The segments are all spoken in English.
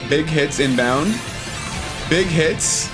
Big hits inbound. Big hits.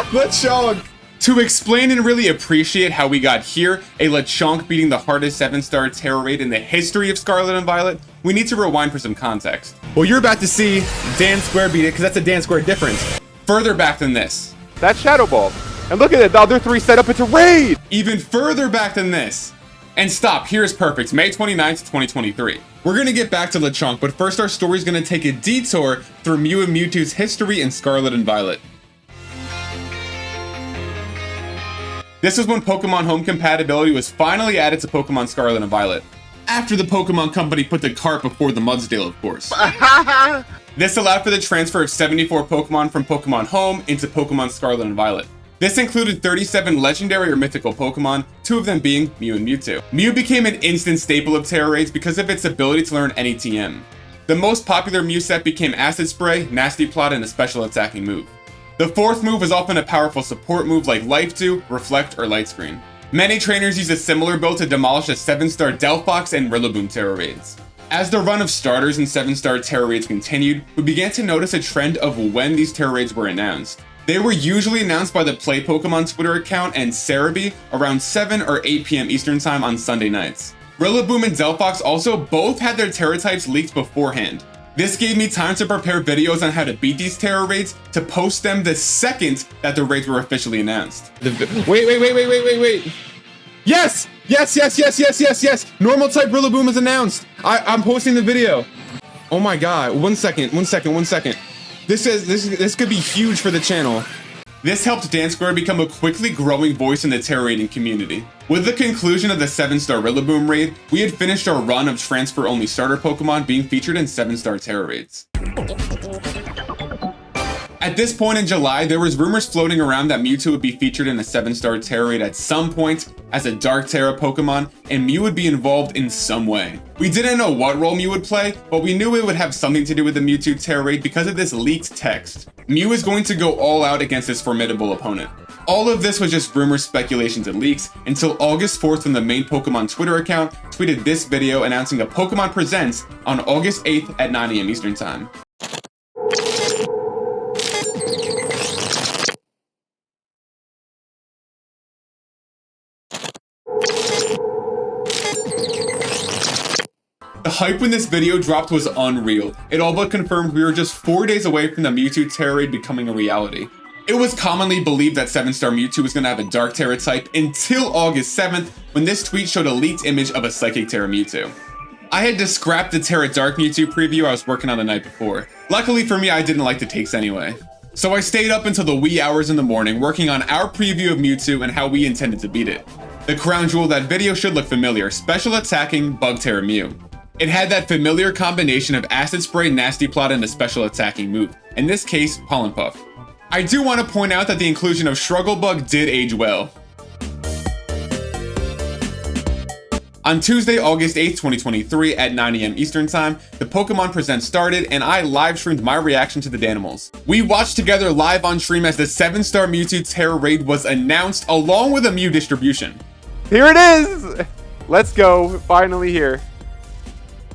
LeChonk! To explain and really appreciate how we got here, a LeChonk beating the hardest 7-star Tera Raid in the history of Scarlet and Violet, we need to rewind for some context. Well, you're about to see DanSquared beat it, because that's a DanSquared difference. Further back than this. That's Shadow Ball. And look at it, the other three set up into Raid! Even further back than this. And stop, here's perfect, May 29th, 2023. We're gonna get back to LeChonk, but first our story's gonna take a detour through Mew and Mewtwo's history in Scarlet and Violet. This is when Pokemon Home compatibility was finally added to Pokemon Scarlet and Violet. After the Pokemon Company put the cart before the Mudsdale, of course. This allowed for the transfer of 74 Pokemon from Pokemon Home into Pokemon Scarlet and Violet. This included 37 legendary or mythical Pokemon, 2 of them being Mew and Mewtwo. Mew became an instant staple of Tera Raids because of its ability to learn any TM. The most popular Mew set became Acid Spray, Nasty Plot, and a special attacking move. The fourth move was often a powerful support move like Life Dew, Reflect, or Light Screen. Many trainers use a similar build to demolish the 7-star Delphox and Rillaboom Tera Raids. As the run of starters in 7-star Tera Raids continued, we began to notice a trend of when these Tera Raids were announced. They were usually announced by the Play Pokemon Twitter account and Cerebi around 7 or 8 p.m. Eastern Time on Sunday nights. Rillaboom and Delphox also both had their Tera types leaked beforehand. This gave me time to prepare videos on how to beat these Tera Raids to post them the second that the raids were officially announced. Wait. Yes! Yes! Normal type Rillaboom is announced. I'm posting the video. Oh my god, one second. This could be huge for the channel. This helped DanSquared become a quickly growing voice in the Tera Raiding community. With the conclusion of the 7-star Rillaboom raid, we had finished our run of transfer-only starter Pokemon being featured in 7-star Tera Raids. At this point in July, there was rumors floating around that Mewtwo would be featured in a 7-star Tera Raid at some point as a Dark Tera Pokemon, and Mew would be involved in some way. We didn't know what role Mew would play, but we knew it would have something to do with the Mewtwo Tera Raid because of this leaked text. Mew is going to go all out against this formidable opponent. All of this was just rumors, speculations, and leaks until August 4th when the main Pokemon Twitter account tweeted this video announcing a Pokemon Presents on August 8th at 9 AM Eastern Time. The hype when this video dropped was unreal. It all but confirmed we were just 4 days away from the Mewtwo Tera Raid becoming a reality. It was commonly believed that 7-star Mewtwo was going to have a Dark Tera type until August 7th when this tweet showed a leaked image of a Psychic Tera Mewtwo. I had to scrap the Tera Dark Mewtwo preview I was working on the night before. Luckily for me, I didn't like the takes anyway. So I stayed up until the wee hours in the morning working on our preview of Mewtwo and how we intended to beat it. The crown jewel of that video should look familiar, Special Attacking Bug Tera Mew. It had that familiar combination of Acid Spray, Nasty Plot, and a special attacking move, in this case, Pollen Puff. I do want to point out that the inclusion of Strugglebug did age well. On Tuesday, August 8th, 2023 at 9 AM Eastern Time, the Pokemon Present started and I live streamed my reaction to the DANimals. We watched together live on stream as the 7-star Mewtwo Tera Raid was announced along with a Mew distribution. Here it is! Let's go, finally here.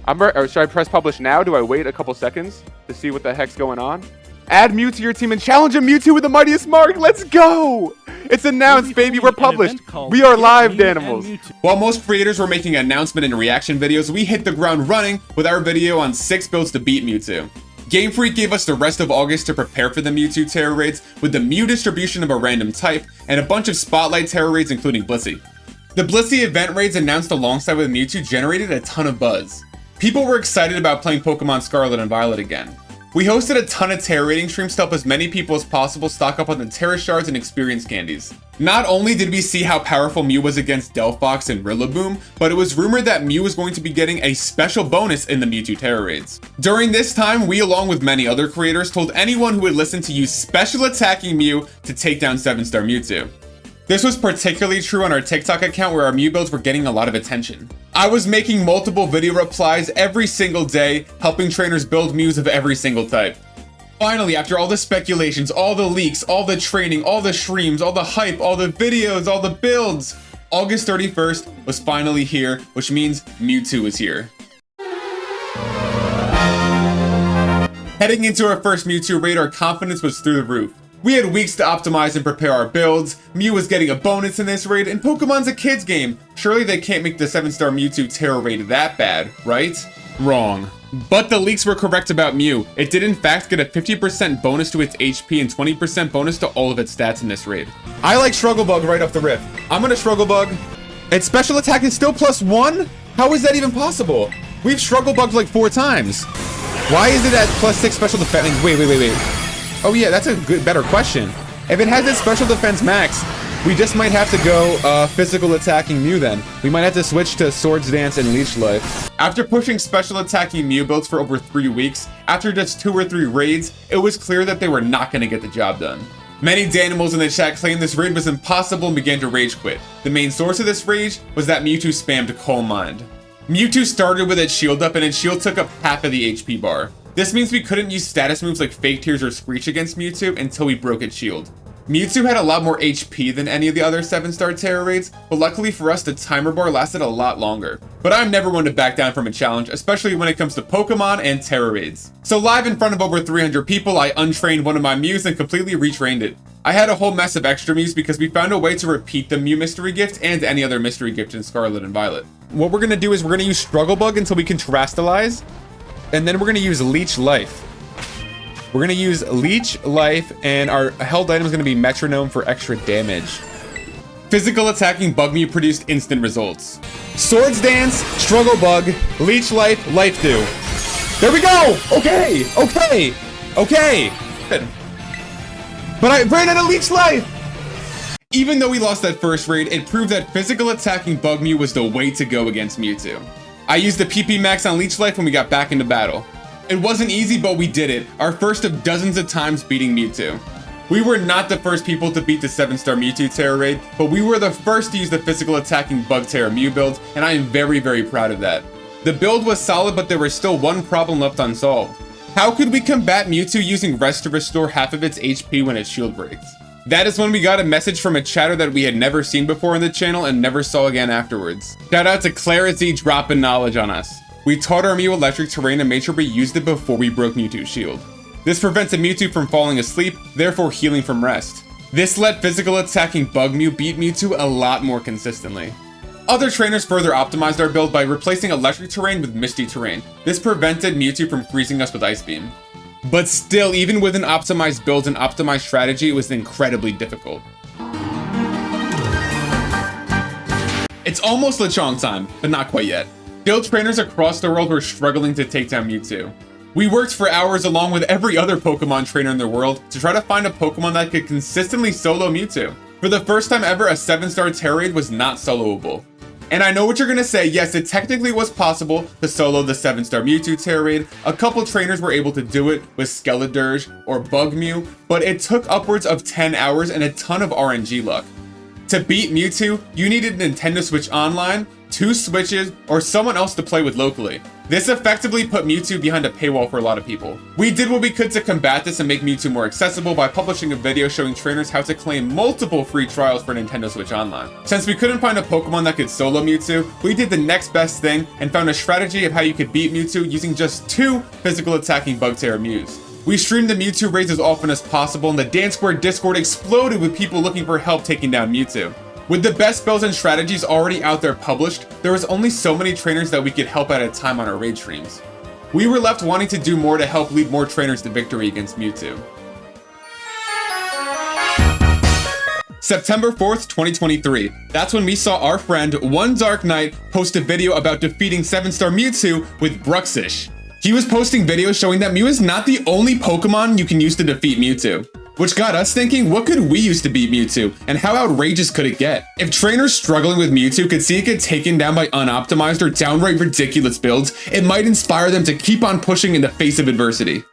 Or should I press publish now? Do I wait a couple seconds to see what the heck's going on? Add Mew to your team and challenge a Mewtwo with the mightiest mark. Let's go! It's announced, baby. We're published. We are live, DANimals. While most creators were making announcement and reaction videos, we hit the ground running with our video on 6 builds to beat Mewtwo. Game Freak gave us the rest of August to prepare for the Mewtwo Tera Raids with the Mew distribution of a random type and a bunch of Spotlight Tera Raids including Blissey. The Blissey event raids announced alongside with Mewtwo generated a ton of buzz. People were excited about playing Pokemon Scarlet and Violet again. We hosted a ton of Tera Raiding streams to help as many people as possible stock up on the Tera Shards and Experience Candies. Not only did we see how powerful Mew was against Delphox and Rillaboom, but it was rumored that Mew was going to be getting a special bonus in the Mewtwo Tera Raids. During this time, we along with many other creators told anyone who would listen to use Special Attacking Mew to take down 7-star Mewtwo. This was particularly true on our TikTok account where our Mew builds were getting a lot of attention. I was making multiple video replies every single day, helping trainers build Mews of every single type. Finally, after all the speculations, all the leaks, all the training, all the streams, all the hype, all the videos, all the builds, August 31st was finally here, which means Mewtwo is here. Heading into our first Mewtwo raid, our confidence was through the roof. We had weeks to optimize and prepare our builds, Mew was getting a bonus in this raid, and Pokemon's a kid's game. Surely they can't make the 7-star Mewtwo Tera Raid that bad, right? Wrong. But the leaks were correct about Mew. It did in fact get a 50% bonus to its HP and 20% bonus to all of its stats in this raid. I like Struggle Bug right off the rip. I'm gonna Struggle Bug. Its special attack is still +1? How is that even possible? We've Struggle Bugged like 4 times. Why is it at +6 special defense? Wait. Oh yeah, that's a better question. If it has its special defense max, we just might have to go physical attacking Mew then. We might have to switch to Swords Dance and Leech Life. After pushing special attacking Mew builds for over 3 weeks, after just 2 or 3 raids, it was clear that they were not going to get the job done. Many DANimals in the chat claimed this raid was impossible and began to rage quit. The main source of this rage was that Mewtwo spammed Calm Mind. Mewtwo started with its shield up and its shield took up half of the HP bar. This means we couldn't use status moves like Fake Tears or Screech against Mewtwo until we broke its shield. Mewtwo had a lot more HP than any of the other 7-star Tera Raids, but luckily for us the timer bar lasted a lot longer. But I'm never one to back down from a challenge, especially when it comes to Pokemon and Tera Raids. So live in front of over 300 people, I untrained one of my Mews and completely retrained it. I had a whole mess of extra Mews because we found a way to repeat the Mew mystery gift and any other mystery gift in Scarlet and Violet. What we're gonna do is we're gonna use Struggle Bug until we can Terastallize, and then we're gonna use Leech Life. We're gonna use Leech Life, and our held item is gonna be Metronome for extra damage. Physical attacking Bug Mew produced instant results. Swords Dance, Struggle Bug, Leech Life, Life Dew. There we go! Okay! Good. But I ran out of Leech Life! Even though we lost that first raid, it proved that physical attacking Bug Mew was the way to go against Mewtwo. I used the PP max on Leech Life when we got back into battle. It wasn't easy, but we did it. Our first of dozens of times beating Mewtwo. We were not the first people to beat the 7-star Mewtwo Tera Raid, but we were the first to use the physical attacking Bug Tera Mew build, and I am very, very proud of that. The build was solid, but there was still one problem left unsolved. How could we combat Mewtwo using Rest to restore half of its HP when its shield breaks? That is when we got a message from a chatter that we had never seen before on the channel and never saw again afterwards. Shout out to Clara Z dropping knowledge on us. We taught our Mew electric terrain and made sure we used it before we broke Mewtwo's shield. This prevents a Mewtwo from falling asleep, therefore healing from rest. This let physical attacking Bug Mew beat Mewtwo a lot more consistently. Other trainers further optimized our build by replacing electric terrain with misty terrain. This prevented Mewtwo from freezing us with Ice Beam. But still, even with an optimized build and optimized strategy, it was incredibly difficult. It's almost LeChonk time, but not quite yet. Guild trainers across the world were struggling to take down Mewtwo. We worked for hours along with every other Pokemon trainer in the world to try to find a Pokemon that could consistently solo Mewtwo. For the first time ever, a 7-star Tera Raid was not soloable. And I know what you're gonna say, yes, it technically was possible to solo the 7-star Mewtwo Tera Raid. A couple trainers were able to do it with Skeledirge or Bug Mew, but it took upwards of 10 hours and a ton of RNG luck. To beat Mewtwo, you needed Nintendo Switch Online, 2 Switches, or someone else to play with locally. This effectively put Mewtwo behind a paywall for a lot of people. We did what we could to combat this and make Mewtwo more accessible by publishing a video showing trainers how to claim multiple free trials for Nintendo Switch Online. Since we couldn't find a Pokemon that could solo Mewtwo, we did the next best thing and found a strategy of how you could beat Mewtwo using just 2 physical attacking Bug Tera Mews. We streamed the Mewtwo raids as often as possible, and the DanSquared Discord exploded with people looking for help taking down Mewtwo. With the best builds and strategies already out there published, there was only so many trainers that we could help at a time on our raid streams. We were left wanting to do more to help lead more trainers to victory against Mewtwo. September 4th, 2023. That's when we saw our friend, One Dark Knight, post a video about defeating 7-star Mewtwo with Bruxish. He was posting videos showing that Mew is not the only Pokemon you can use to defeat Mewtwo. Which got us thinking, what could we use to beat Mewtwo, and how outrageous could it get? If trainers struggling with Mewtwo could see it get taken down by unoptimized or downright ridiculous builds, it might inspire them to keep on pushing in the face of adversity.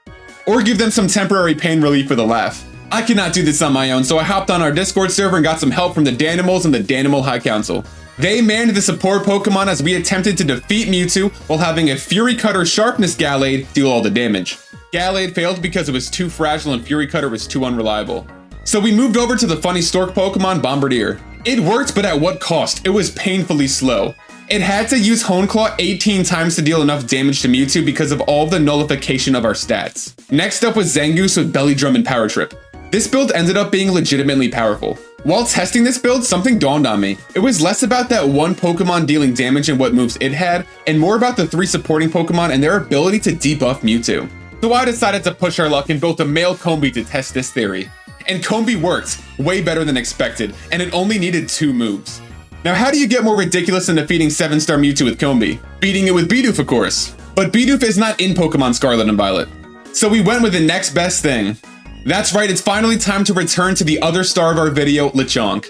Or give them some temporary pain relief for the laugh. I cannot do this on my own, so I hopped on our Discord server and got some help from the DANimals and the DANimal High Council. They manned the support Pokemon as we attempted to defeat Mewtwo while having a Fury Cutter Sharpness Gallade deal all the damage. Gallade failed because it was too fragile and Fury Cutter was too unreliable. So we moved over to the funny stork Pokemon Bombardier. It worked, but at what cost? It was painfully slow. It had to use Hone Claw 18 times to deal enough damage to Mewtwo because of all the nullification of our stats. Next up was Zangoose with Belly Drum and Power Trip. This build ended up being legitimately powerful. While testing this build, something dawned on me. It was less about that one Pokemon dealing damage and what moves it had, and more about the 3 supporting Pokemon and their ability to debuff Mewtwo. So I decided to push our luck and built a male Combee to test this theory. And Combee worked, way better than expected, and it only needed 2 moves. Now how do you get more ridiculous than defeating 7-star Mewtwo with Combee? Beating it with Bidoof, of course. But Bidoof is not in Pokemon Scarlet and Violet. So we went with the next best thing. That's right, it's finally time to return to the other star of our video, LeChonk.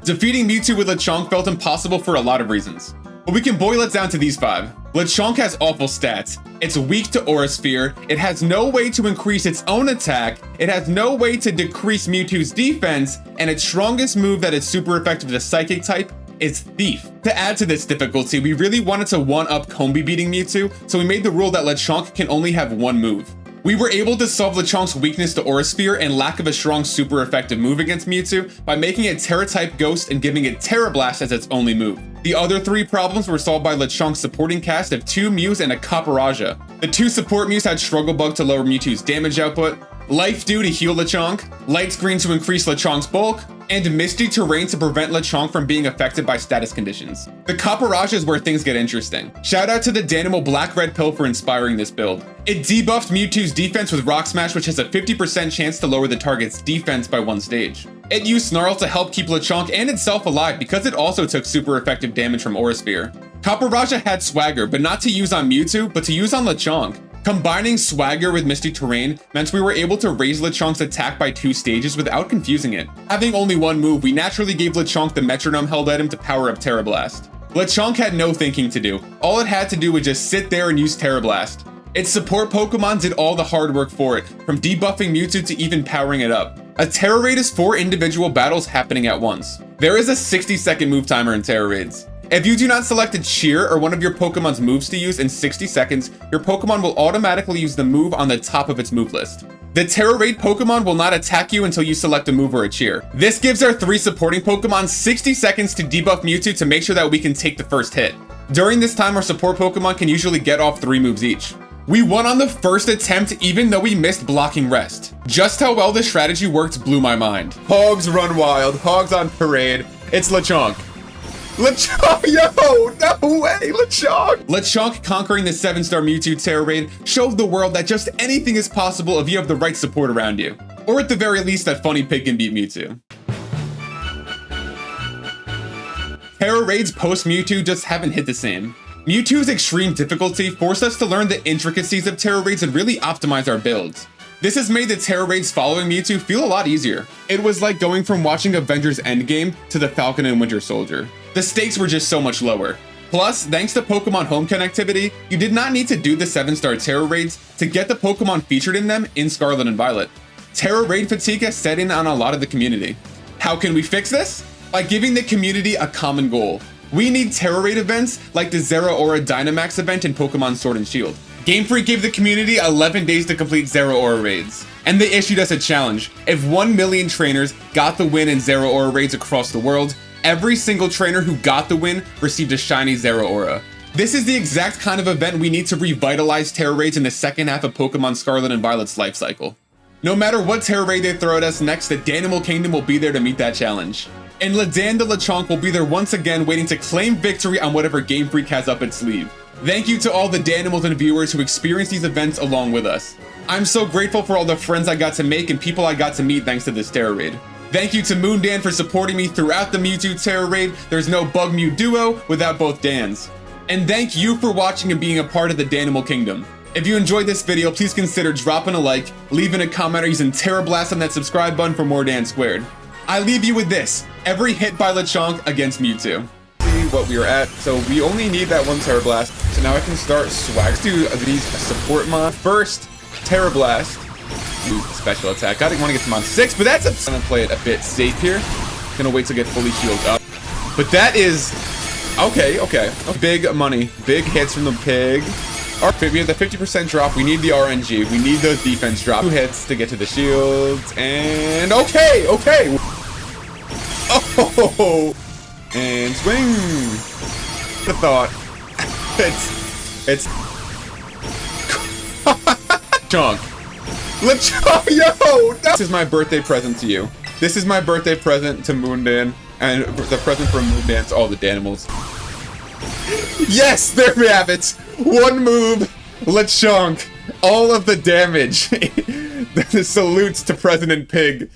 Defeating Mewtwo with LeChonk felt impossible for a lot of reasons. But we can boil it down to these 5. LeChonk has awful stats. It's weak to Aura Sphere, it has no way to increase its own attack, it has no way to decrease Mewtwo's defense, and its strongest move that is super effective to Psychic type is Thief. To add to this difficulty, we really wanted to one-up Combee beating Mewtwo, so we made the rule that LeChonk can only have 1 move. We were able to solve LeChonk's weakness to Aura Sphere and lack of a strong super effective move against Mewtwo by making it Tera-type Ghost and giving it Tera Blast as its only move. The other 3 problems were solved by LeChonk's supporting cast of 2 Mews and a Caparajah. The 2 support Mews had Struggle Bug to lower Mewtwo's damage output, Life Dew to heal LeChonk, Light Screen to increase LeChonk's bulk, and Misty Terrain to prevent LeChonk from being affected by status conditions. The Caparajah is where things get interesting. Shout out to the DANimal Black Red Pill for inspiring this build. It debuffed Mewtwo's defense with Rock Smash, which has a 50% chance to lower the target's defense by 1 stage. It used Snarl to help keep LeChonk and itself alive because it also took super effective damage from Aura Sphere. Caparajah had Swagger, but not to use on Mewtwo, but to use on LeChonk. Combining Swagger with Misty Terrain meant we were able to raise LeChonk's attack by 2 stages without confusing it. Having only 1 move, we naturally gave LeChonk the Metronome held item to power up Tera Blast. LeChonk had no thinking to do. All it had to do was just sit there and use Tera Blast. Its support Pokemon did all the hard work for it, from debuffing Mewtwo to even powering it up. A Tera Raid is 4 individual battles happening at once. There is a 60-second move timer in Tera Raids. If you do not select a cheer or one of your Pokemon's moves to use in 60 seconds, your Pokemon will automatically use the move on the top of its move list. The Tera Raid Pokemon will not attack you until you select a move or a cheer. This gives our 3 supporting Pokemon 60 seconds to debuff Mewtwo to make sure that we can take the first hit. During this time, our support Pokemon can usually get off 3 moves each. We won on the first attempt even though we missed blocking rest. Just how well this strategy worked blew my mind. Hogs run wild, hogs on parade. It's LeChonk. LeChonk, yo, no way, LeChonk! LeChonk conquering the 7-star Mewtwo Tera Raid showed the world that just anything is possible if you have the right support around you. Or at the very least, that Funny Pig can beat Mewtwo. Tera Raids post Mewtwo just haven't hit the same. Mewtwo's extreme difficulty forced us to learn the intricacies of Tera Raids and really optimize our builds. This has made the Tera Raids following Mewtwo feel a lot easier. It was like going from watching Avengers Endgame to the Falcon and Winter Soldier. The stakes were just so much lower. Plus, thanks to Pokemon Home connectivity, you did not need to do the 7-star Tera Raids to get the Pokemon featured in them in Scarlet and Violet. Tera Raid fatigue has set in on a lot of the community. How can we fix this? By giving the community a common goal. We need Tera Raid events like the Zeraora Dynamax event in Pokemon Sword and Shield. Game Freak gave the community 11 days to complete Zeraora raids, and they issued us a challenge. If 1 million trainers got the win in Zeraora raids across the world, every single trainer who got the win received a shiny Zeraora. This is the exact kind of event we need to revitalize Tera Raids in the second half of Pokemon Scarlet and Violet's life cycle. No matter what Tera Raid they throw at us next, the DANimal Kingdom will be there to meet that challenge. And LeDan the LeChonk will be there once again waiting to claim victory on whatever Game Freak has up its sleeve. Thank you to all the DANimals and viewers who experienced these events along with us. I'm so grateful for all the friends I got to make and people I got to meet thanks to this Tera Raid. Thank you to Moondan for supporting me throughout the Mewtwo Tera Raid. There's no Bug Mew duo without both Dans. And thank you for watching and being a part of the DANimal Kingdom. If you enjoyed this video, please consider dropping a like, leaving a comment, or using Tera Blast on that subscribe button for more DanSquared. I leave you with this: every hit by LeChonk against Mewtwo. See what we are at. So we only need that 1 Tera Blast. So now I can start swag to these support mod. First, Tera Blast. Ooh, special attack. I didn't want to get to mod 6, but that's I'm gonna play it a bit safe here. Gonna wait to get fully healed up. But that is okay. Big money, big hits from the pig. We have the 50% drop. We need the RNG. We need those defense drop. 2 hits to get to the shields. And okay. Oh, And swing! The thought. It's... Chunk. LeChonk, yo! This is my birthday present to you. This is my birthday present to Moondan, and the present from Moondan to all the DANimals. Yes, there we have it! One move, LeChonk, all of the damage. The salutes to President Pig.